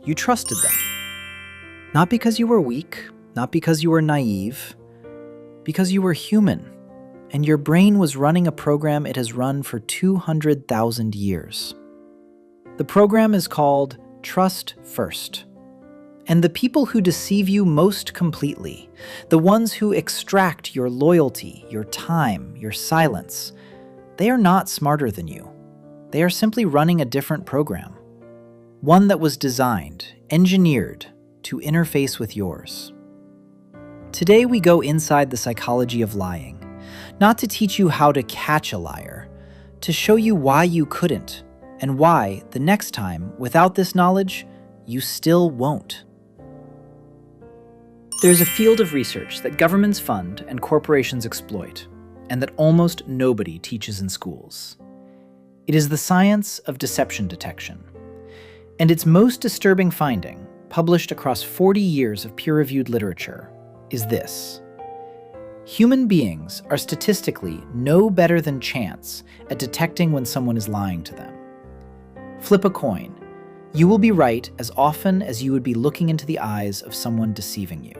You trusted them. Not because you were weak, not because you were naive, because you were human, and your brain was running a program it has run for 200,000 years. The program is called Trust First. And the people who deceive you most completely, the ones who extract your loyalty, your time, your silence, they are not smarter than you. They are simply running a different program. One that was designed, engineered, to interface with yours. Today we go inside the psychology of lying, not to teach you how to catch a liar, to show you why you couldn't, and why, the next time, without this knowledge, you still won't. There's a field of research that governments fund and corporations exploit, and that almost nobody teaches in schools. It is the science of deception detection. And its most disturbing finding, published across 40 years of peer-reviewed literature, is this. Human beings are statistically no better than chance at detecting when someone is lying to them. Flip a coin. You will be right as often as you would be looking into the eyes of someone deceiving you.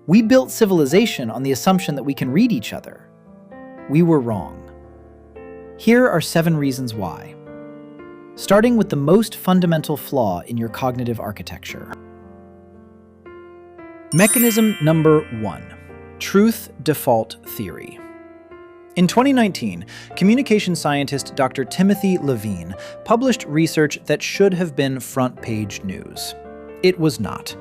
We built civilization on the assumption that we can read each other. We were wrong. Here are 7 reasons why. Starting with the most fundamental flaw in your cognitive architecture. Mechanism number 1, truth default theory. In 2019, communication scientist Dr. Timothy Levine published research that should have been front-page news. It was not.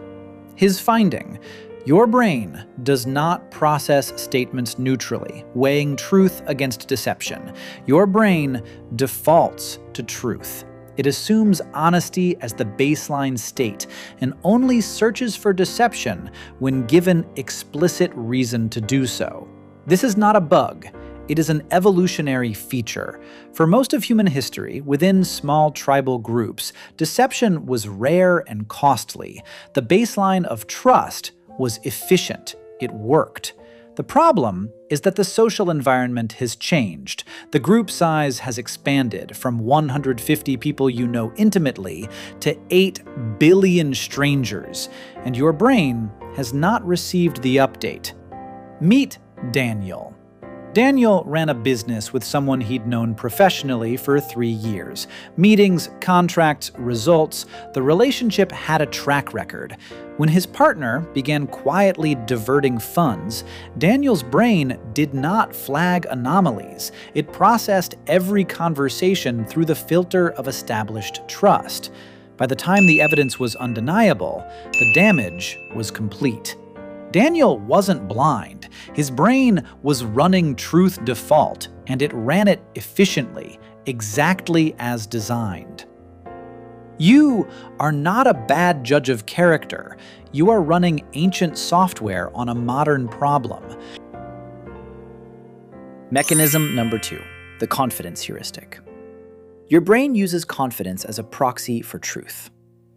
His finding: your brain does not process statements neutrally, weighing truth against deception. Your brain defaults to truth. It assumes honesty as the baseline state and only searches for deception when given explicit reason to do so. This is not a bug. It is an evolutionary feature. For most of human history, within small tribal groups, deception was rare and costly. The baseline of trust was efficient. It worked. The problem is that the social environment has changed. The group size has expanded from 150 people you know intimately to 8 billion strangers, and your brain has not received the update. Meet Daniel. Daniel ran a business with someone he'd known professionally for 3 years. Meetings, contracts, results, the relationship had a track record. When his partner began quietly diverting funds, Daniel's brain did not flag anomalies. It processed every conversation through the filter of established trust. By the time the evidence was undeniable, the damage was complete. Daniel wasn't blind. His brain was running truth default, and it ran it efficiently, exactly as designed. You are not a bad judge of character. You are running ancient software on a modern problem. Mechanism number 2, the confidence heuristic. Your brain uses confidence as a proxy for truth.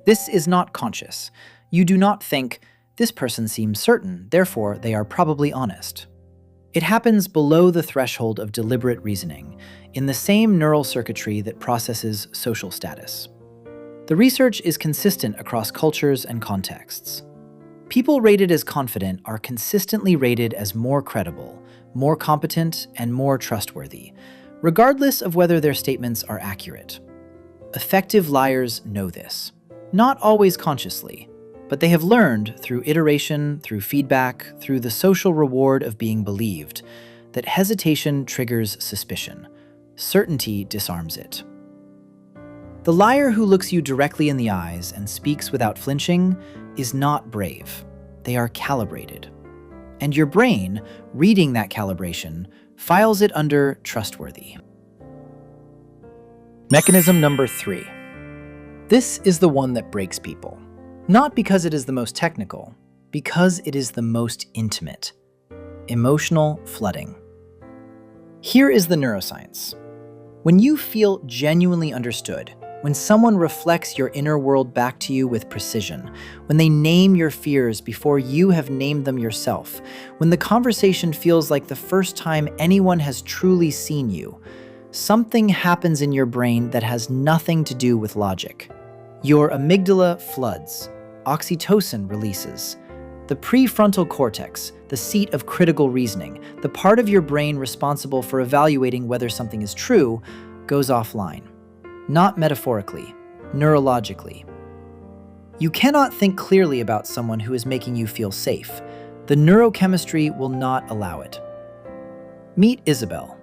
This is not conscious. You do not think, this person seems certain, therefore they are probably honest. It happens below the threshold of deliberate reasoning, in the same neural circuitry that processes social status. The research is consistent across cultures and contexts. People rated as confident are consistently rated as more credible, more competent, and more trustworthy, regardless of whether their statements are accurate. Effective liars know this, not always consciously, but they have learned through iteration, through feedback, through the social reward of being believed, that hesitation triggers suspicion. Certainty disarms it. The liar who looks you directly in the eyes and speaks without flinching is not brave. They are calibrated. And your brain, reading that calibration, files it under trustworthy. Mechanism number 3. This is the one that breaks people. Not because it is the most technical, because it is the most intimate. Emotional flooding. Here is the neuroscience. When you feel genuinely understood, when someone reflects your inner world back to you with precision, when they name your fears before you have named them yourself, when the conversation feels like the first time anyone has truly seen you, something happens in your brain that has nothing to do with logic. Your amygdala floods, oxytocin releases. The prefrontal cortex, the seat of critical reasoning, the part of your brain responsible for evaluating whether something is true, goes offline. Not metaphorically, neurologically. You cannot think clearly about someone who is making you feel safe. The neurochemistry will not allow it. Meet Isabel.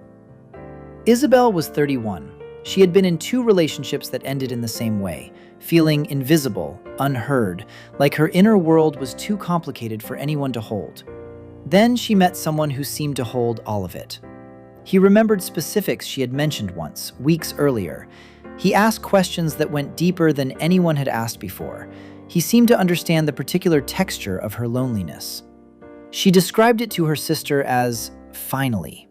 Isabel was 31. She had been in 2 relationships that ended in the same way, feeling invisible, unheard, like her inner world was too complicated for anyone to hold. Then she met someone who seemed to hold all of it. He remembered specifics she had mentioned once, weeks earlier. He asked questions that went deeper than anyone had asked before. He seemed to understand the particular texture of her loneliness. She described it to her sister as, finally.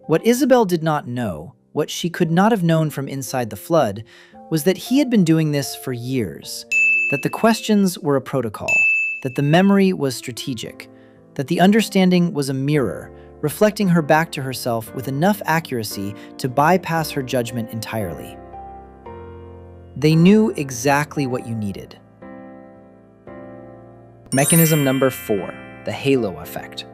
What Isabel did not know, what she could not have known from inside the flood, was that he had been doing this for years, that the questions were a protocol, that the memory was strategic, that the understanding was a mirror, reflecting her back to herself with enough accuracy to bypass her judgment entirely. They knew exactly what you needed. Mechanism number 4, the halo effect.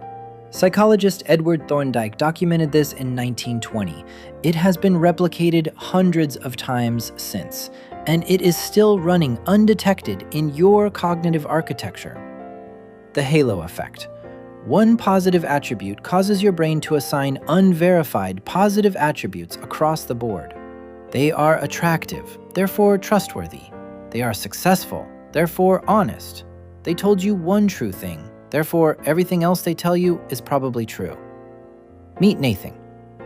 Psychologist Edward Thorndike documented this in 1920. It has been replicated hundreds of times since, and it is still running undetected in your cognitive architecture. The halo effect. One positive attribute causes your brain to assign unverified positive attributes across the board. They are attractive, therefore trustworthy. They are successful, therefore honest. They told you one true thing, therefore everything else they tell you is probably true. Meet Nathan.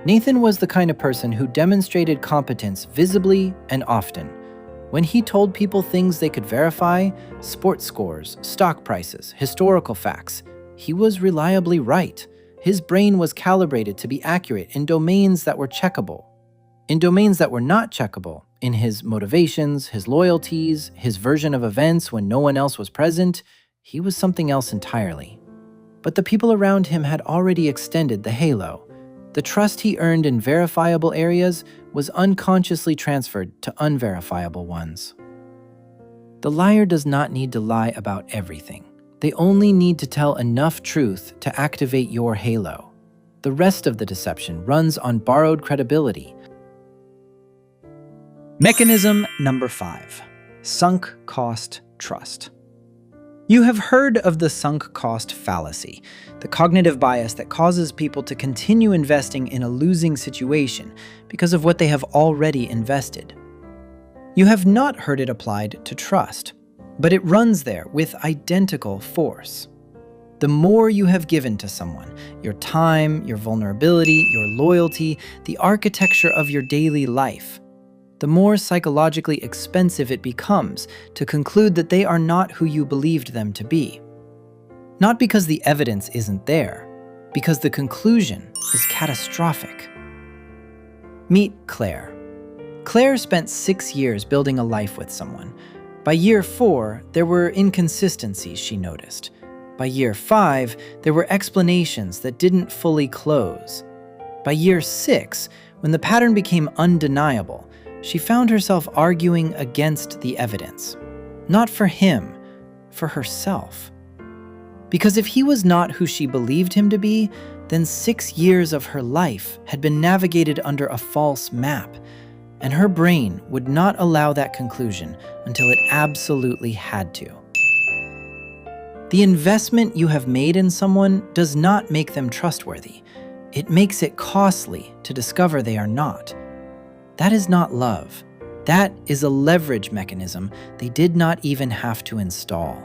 Nathan was the kind of person who demonstrated competence visibly and often. When he told people things they could verify, sports scores, stock prices, historical facts, he was reliably right. His brain was calibrated to be accurate in domains that were checkable. In domains that were not checkable, in his motivations, his loyalties, his version of events when no one else was present, he was something else entirely. But the people around him had already extended the halo. The trust he earned in verifiable areas was unconsciously transferred to unverifiable ones. The liar does not need to lie about everything. They only need to tell enough truth to activate your halo. The rest of the deception runs on borrowed credibility. Mechanism number 5, sunk cost trust. You have heard of the sunk cost fallacy, the cognitive bias that causes people to continue investing in a losing situation because of what they have already invested. You have not heard it applied to trust, but it runs there with identical force. The more you have given to someone, your time, your vulnerability, your loyalty, the architecture of your daily life, the more psychologically expensive it becomes to conclude that they are not who you believed them to be. Not because the evidence isn't there, because the conclusion is catastrophic. Meet Claire. Claire spent 6 years building a life with someone. By year 4, there were inconsistencies she noticed. By year 5, there were explanations that didn't fully close. By year 6, when the pattern became undeniable, she found herself arguing against the evidence. Not for him, for herself. Because if he was not who she believed him to be, then 6 years of her life had been navigated under a false map, and her brain would not allow that conclusion until it absolutely had to. The investment you have made in someone does not make them trustworthy. It makes it costly to discover they are not. That is not love. That is a leverage mechanism they did not even have to install.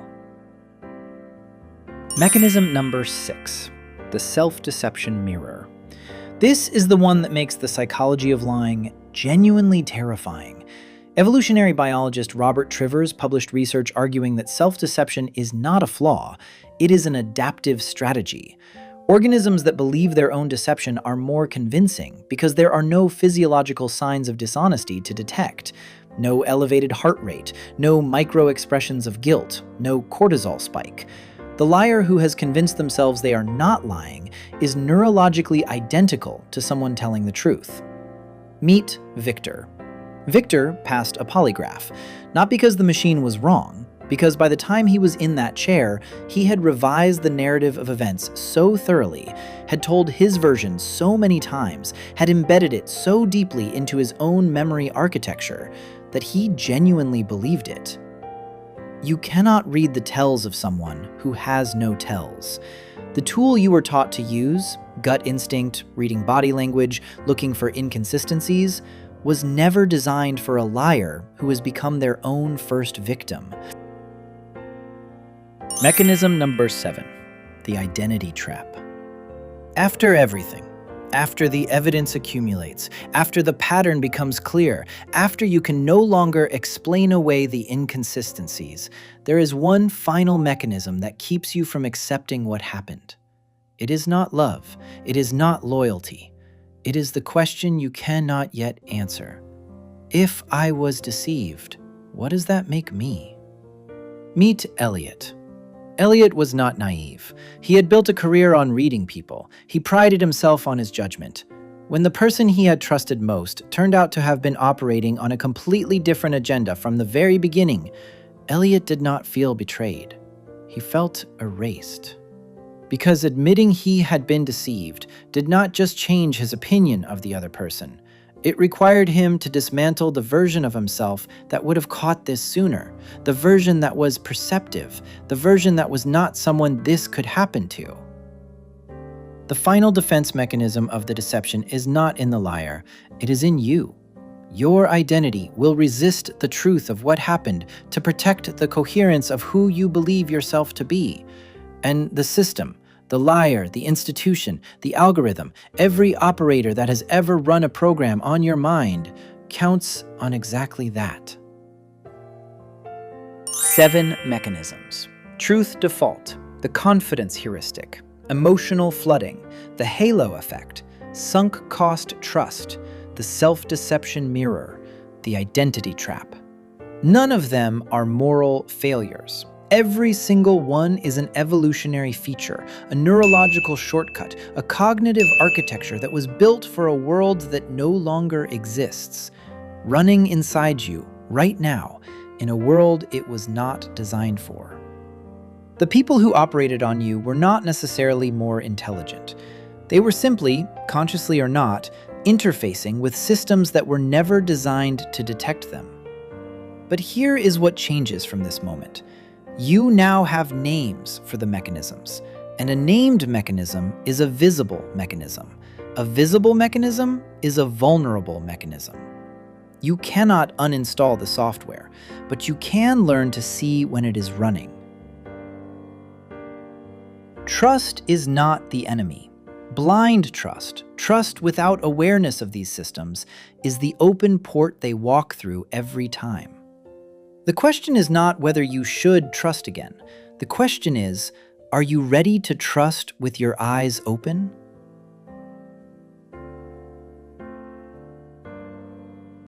Mechanism number 6, the self-deception mirror. This is the one that makes the psychology of lying genuinely terrifying. Evolutionary biologist Robert Trivers published research arguing that self-deception is not a flaw, it is an adaptive strategy. Organisms that believe their own deception are more convincing because there are no physiological signs of dishonesty to detect. No elevated heart rate, no micro-expressions of guilt, no cortisol spike. The liar who has convinced themselves they are not lying is neurologically identical to someone telling the truth. Meet Victor. Victor passed a polygraph, not because the machine was wrong, because by the time he was in that chair, he had revised the narrative of events so thoroughly, had told his version so many times, had embedded it so deeply into his own memory architecture, that he genuinely believed it. You cannot read the tells of someone who has no tells. The tool you were taught to use, gut instinct, reading body language, looking for inconsistencies, was never designed for a liar who has become their own first victim. Mechanism number 7, the identity trap. After everything, after the evidence accumulates, after the pattern becomes clear, after you can no longer explain away the inconsistencies, there is one final mechanism that keeps you from accepting what happened. It is not love. It is not loyalty. It is the question you cannot yet answer. If I was deceived, what does that make me? Meet Elliot. Elliot was not naive. He had built a career on reading people. He prided himself on his judgment. When the person he had trusted most turned out to have been operating on a completely different agenda from the very beginning, Elliot did not feel betrayed. He felt erased. Because admitting he had been deceived did not just change his opinion of the other person. It required him to dismantle the version of himself that would have caught this sooner, the version that was perceptive, the version that was not someone this could happen to. The final defense mechanism of the deception is not in the liar, it is in you. Your identity will resist the truth of what happened to protect the coherence of who you believe yourself to be. And the system, the liar, the institution, the algorithm, every operator that has ever run a program on your mind counts on exactly that. 7 mechanisms. Truth default, the confidence heuristic, emotional flooding, the halo effect, sunk cost trust, the self-deception mirror, the identity trap. None of them are moral failures. Every single one is an evolutionary feature, a neurological shortcut, a cognitive architecture that was built for a world that no longer exists, running inside you right now in a world it was not designed for. The people who operated on you were not necessarily more intelligent. They were simply, consciously or not, interfacing with systems that were never designed to detect them. But here is what changes from this moment. You now have names for the mechanisms, and a named mechanism is a visible mechanism. A visible mechanism is a vulnerable mechanism. You cannot uninstall the software, but you can learn to see when it is running. Trust is not the enemy. Blind trust, trust without awareness of these systems, is the open port they walk through every time. The question is not whether you should trust again. The question is, are you ready to trust with your eyes open?